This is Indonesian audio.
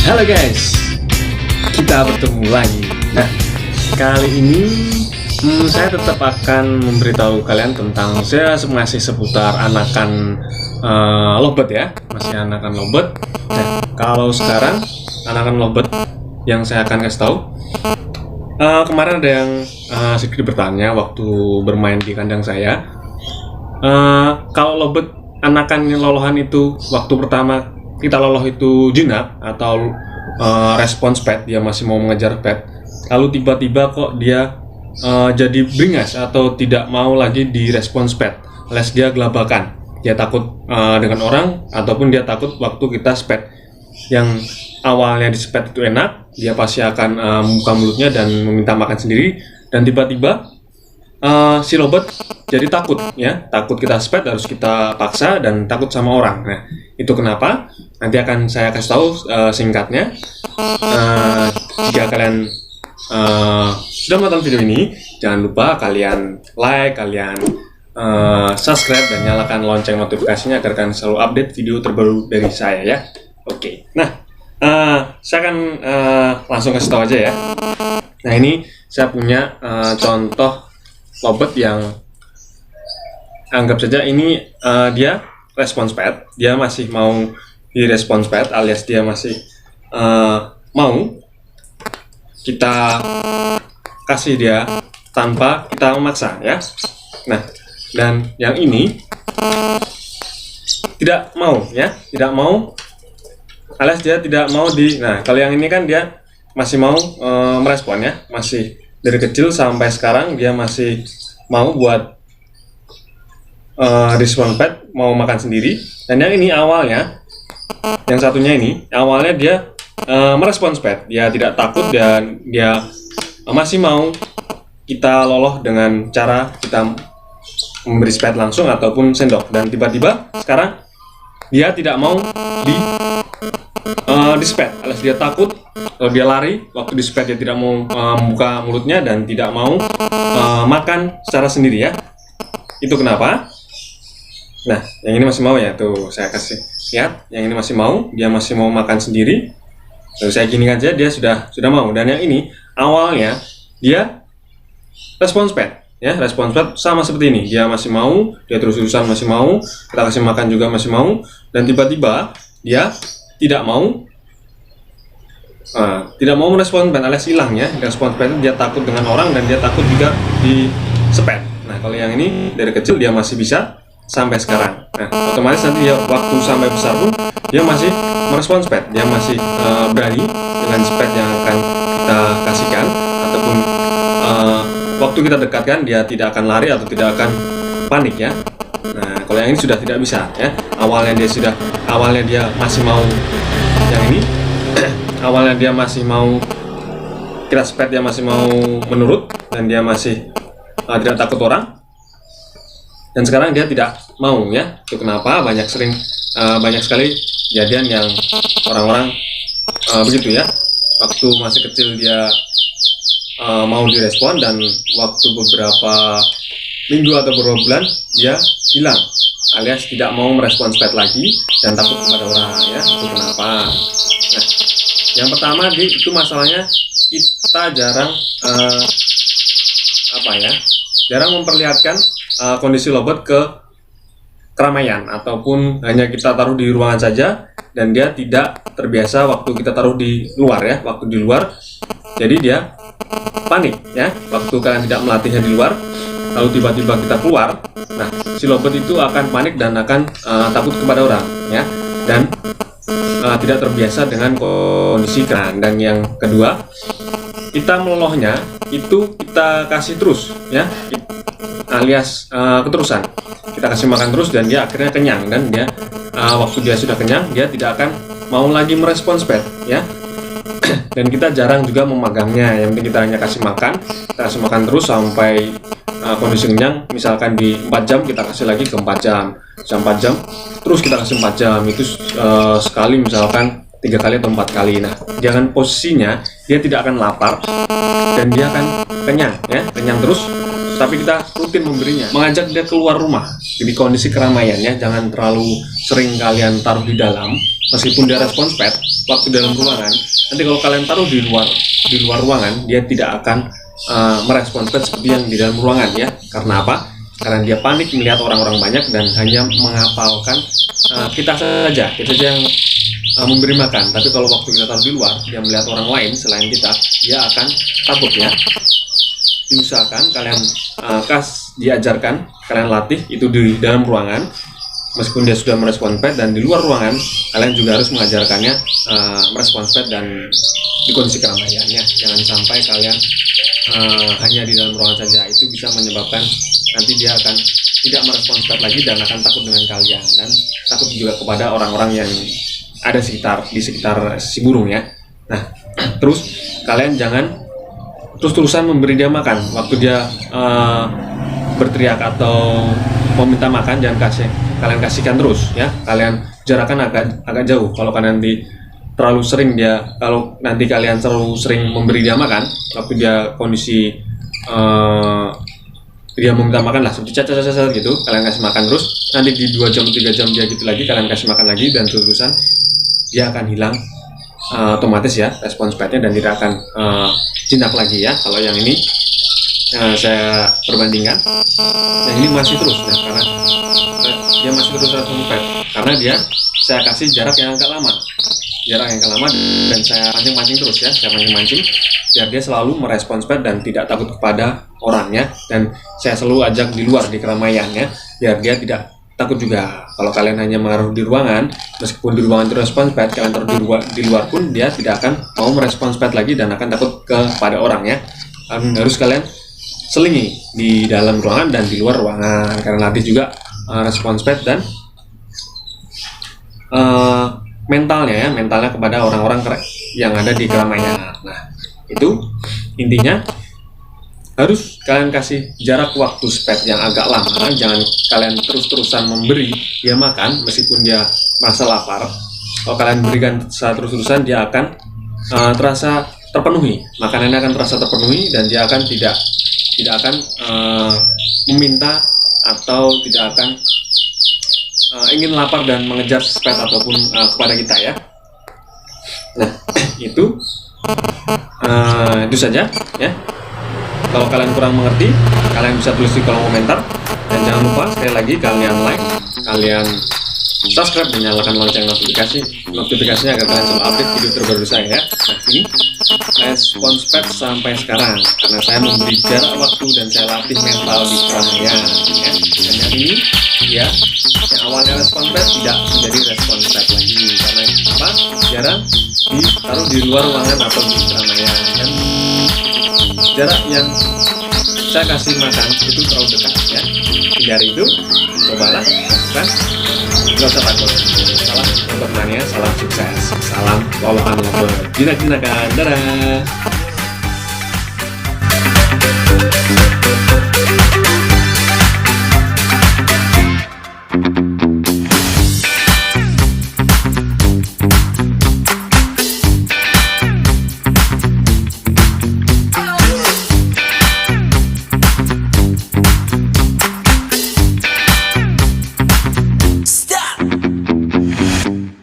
Halo guys, kita bertemu lagi. Nah, kali ini saya tetap akan memberitahu kalian tentang saya masih seputar anakan Lovebird ya, masih anakan Lovebird. Nah, kalau sekarang anakan Lovebird yang saya akan kasih tahu, kemarin ada yang sedikit bertanya waktu bermain di kandang saya, kalau Lovebird anakan lolohan itu waktu pertama kita loloh itu jinak atau respons pet, dia masih mau mengejar pet, lalu tiba-tiba kok dia jadi beringas atau tidak mau lagi di respons pet, alias dia gelabakan, dia takut dengan orang ataupun dia takut waktu kita spet. Yang awalnya di spet itu enak, dia pasti akan membuka mulutnya dan meminta makan sendiri, dan tiba-tiba si Lovebird jadi takut ya, takut kita spet, harus kita paksa dan takut sama orang. Nah, itu kenapa? Nanti akan saya kasih tahu singkatnya. Jika kalian sudah menonton video ini, jangan lupa kalian like, kalian subscribe dan nyalakan lonceng notifikasinya agar kalian selalu update video terbaru dari saya ya. Oke. Nah, saya akan langsung kasih tahu aja ya. Nah, ini saya punya contoh Lovebird yang anggap saja ini dia respons pet, dia masih mau di respons pet, alias dia masih mau kita kasih dia tanpa kita memaksa ya. Nah, dan yang ini tidak mau ya, tidak mau, alias dia tidak mau di. Nah, kalau yang ini kan dia masih mau merespon ya, masih dari kecil sampai sekarang dia masih mau buat respon pet, mau makan sendiri. Dan yang ini awalnya, yang satunya ini awalnya dia merespons pet, dia tidak takut dan dia masih mau kita loloh dengan cara kita memberi pet langsung ataupun sendok. Dan tiba-tiba sekarang dia tidak mau di spet, alias dia takut, kalau dia lari waktu di spet, dia tidak mau membuka mulutnya dan tidak mau makan secara sendiri ya. Itu kenapa? Nah, yang ini masih mau ya, tuh saya kasih lihat, yang ini masih mau, dia masih mau makan sendiri. Lalu saya gini aja, dia sudah mau. Dan yang ini awalnya dia respons pet ya, respons pet sama seperti ini, dia masih mau, dia terus-terusan masih mau, kita kasih makan juga masih mau, dan tiba-tiba dia tidak mau merespon pet, alias hilang ya. Respon pet dia takut dengan orang dan dia takut juga di spet. Nah, kalau yang ini dari kecil dia masih bisa sampai sekarang. Nah, otomatis nanti dia waktu sampai besar pun dia masih merespons pet, dia masih berani dengan spet yang akan kita kasihkan, ataupun waktu kita dekatkan dia tidak akan lari atau tidak akan panik ya. Nah, kalau yang ini sudah tidak bisa ya. Awalnya dia masih mau yang ini awalnya dia masih mau kita spet, dia masih mau menurut dan dia masih tidak takut orang. Dan sekarang dia tidak mau ya. Itu kenapa banyak sekali kejadian yang orang-orang begitu ya. Waktu masih kecil dia mau direspon, dan waktu beberapa minggu atau beberapa bulan dia hilang, alias tidak mau merespon pet lagi dan takut kepada orang ya. Itu kenapa? Nah, yang pertama itu masalahnya kita jarang jarang memperlihatkan kondisi Lovebird ke keramaian, ataupun hanya kita taruh di ruangan saja dan dia tidak terbiasa waktu kita taruh di luar ya. Waktu di luar jadi dia panik ya, waktu kalian tidak melatihnya di luar lalu tiba-tiba kita keluar. Nah, si Lovebird itu akan panik dan akan takut kepada orang ya, dan tidak terbiasa dengan kondisi keran. Dan yang kedua, kita melolohnya itu kita kasih terus ya, alias keterusan, kita kasih makan terus dan dia akhirnya kenyang, dan dia waktu dia sudah kenyang dia tidak akan mau lagi merespons pet ya. Dan kita jarang juga memagangnya, yang penting kita hanya kasih makan terus sampai kondisi kenyang. Misalkan di 4 jam kita kasih lagi ke 4 jam, 4 jam terus kita kasih 4 jam, itu sekali misalkan 3 kali atau 4 kali. Nah, jangan posisinya dia tidak akan lapar dan dia akan kenyang ya, kenyang terus tapi kita rutin memberinya. Mengajak dia keluar rumah di kondisi keramaiannya, jangan terlalu sering kalian taruh di dalam. Meskipun dia respons pet waktu dalam ruangan, nanti kalau kalian taruh di luar ruangan, dia tidak akan merespons pet seperti yang di dalam ruangan ya. Karena apa? Karena dia panik melihat orang-orang banyak dan hanya menghafalkan kita saja yang memberi makan. Tapi kalau waktu kita taruh di luar, dia melihat orang lain selain kita, dia akan takut ya. Diusahakan kalian diajarkan, kalian latih itu di dalam ruangan. Meskipun dia sudah merespon pet, dan di luar ruangan kalian juga harus mengajarkannya merespon pet dan di kondisi keramaiannya. Jangan sampai kalian hanya di dalam ruangan saja, itu bisa menyebabkan nanti dia akan tidak merespon pet lagi dan akan takut dengan kalian, dan takut juga kepada orang-orang yang ada di sekitar si burung ya. Nah, terus kalian jangan terus-terusan memberi dia makan waktu dia berteriak atau meminta makan. Kalian kasihkan terus ya. Kalian jarakkan agak jauh. Kalau kalian terlalu sering kalian terlalu sering memberi dia makan waktu dia kondisi dia meminta makan lah, seperti cacat gitu, kalian kasih makan terus. Nanti di 2 jam 3 jam dia gitu lagi, kalian kasih makan lagi, dan terus-terusan dia akan hilang otomatis ya respons petnya, dan tidak akan jinak lagi ya. Kalau yang ini saya perbandingkan, yang ini masih terus ya, karena dia masih terus respons pet, karena saya kasih jarak yang agak lama, dan saya pancing terus ya, saya pancing biar dia selalu merespons pet dan tidak takut kepada orangnya. Dan saya selalu ajak di luar, di keramaiannya, biar dia tidak takut juga. Kalau kalian hanya menaruh di ruangan, meskipun di ruangan itu respons pet, kalian taruh di luar pun dia tidak akan mau merespons pet lagi dan akan takut kepada orangnya. Harus kalian selingi di dalam ruangan dan di luar ruangan, karena latih juga respons pet dan mentalnya kepada orang-orang yang ada di keramaian. Nah, itu intinya. Harus kalian kasih jarak waktu pet yang agak lama. Jangan kalian terus-terusan memberi dia makan meskipun dia merasa lapar. Kalau kalian berikan terus-terusan, dia akan terasa terpenuhi, makanannya akan terasa terpenuhi, dan dia akan tidak akan meminta atau tidak akan ingin lapar dan mengejar pet ataupun kepada kita ya. Nah, itu saja ya. Kalau kalian kurang mengerti, kalian bisa tulis di kolom komentar, dan jangan lupa sekali lagi kalian like, kalian subscribe, dan nyalakan lonceng notifikasinya agar kalian selalu update video terbaru saya ya. Nah, ini respons pet sampai sekarang karena saya memberi jarak waktu dan saya latih mental di keramaian ya. Dan yang ini ya, yang awalnya respons pet tidak menjadi respons pet lagi karena apa? Jarang ditaruh di luar ruangan atau di keramaian, dan jarak yang saya kasih makan itu terlalu dekat ya. Hindari itu, cobalah lakukan, nggak usah takut. Salam bermania, salam sukses, salam lolokan jinak-jinakan, dadah.